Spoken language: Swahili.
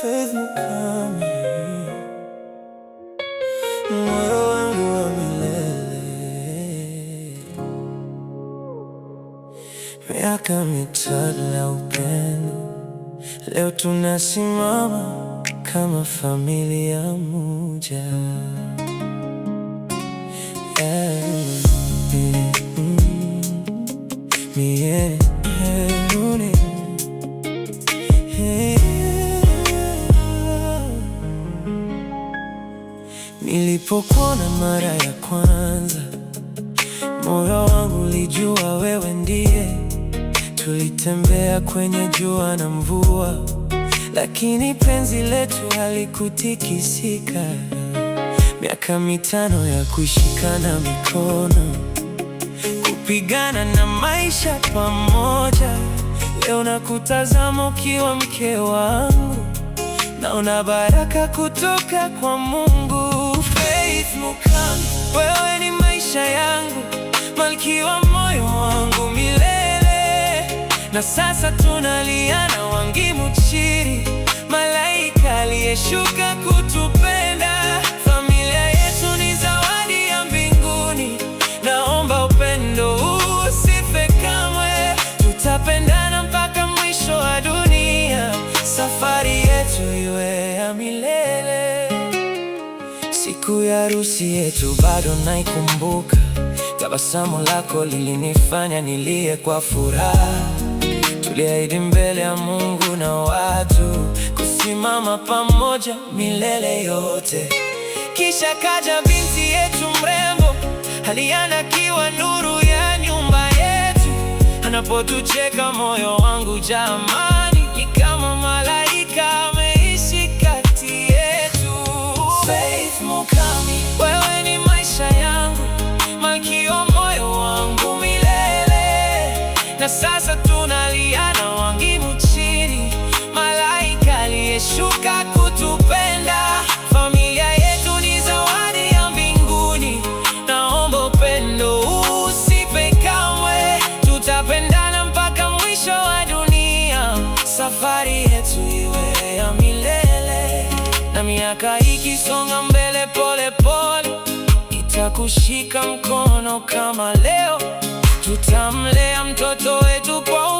Faith Mukami, moyo wangu wa milele. Miaka mitatu ya upendo, leo tunasimama kama familia moja. Nilipokuona mara ya kwanza, moyo wangu ulijua wewe ndiye. Tulitembea kwenye jua na mvua, lakini penzi letu halikutikisika. Miaka mitano ya kushikana mikono, kupigana na maisha pamoja. Leo nakutazama ukiwa mke wangu, naona baraka kutoka kwa Mungu. Faith Mukami, wewe ni maisha yangu, malkia wa moyo wangu milele. Na sasa tunaliana wangi Muchiri, malaika aliyeshuka kutupenda. Familia yetu ni zawadi ya mbinguni, naomba upendo usife kamwe. Tutapendana mpaka mwisho wa dunia, safari yetu iwe ya milele. Siku ya harusi yetu bado naikumbuka, tabasamu lako lilinifanya nilie kwa furaha. Tuliahidi mbele ya Mungu na watu, kusimama pamoja milele yote. Kisha kaja binti yetu mrembo, Aliana akiwa nuru ya nyumba yetu. Anapotucheka moyo wangu jamani, ni kama malaika ameishi kati yetu. Faith Mukami, wewe ni maisha yangu, malkia wa moyo wangu milele. Na sasa tunaliana wangi Muchiri, malaika aliyeshuka kutupenda. Familia yetu ni zawadi ya mbinguni, naomba upendo usife kamwe. Tutapendana mpaka mwisho wa dunia, safari yetu iwe ya milele. Na miaka ikisonga mbele pole pole, nitakushika mkono kama leo. Tutamlea mtoto wetu kwa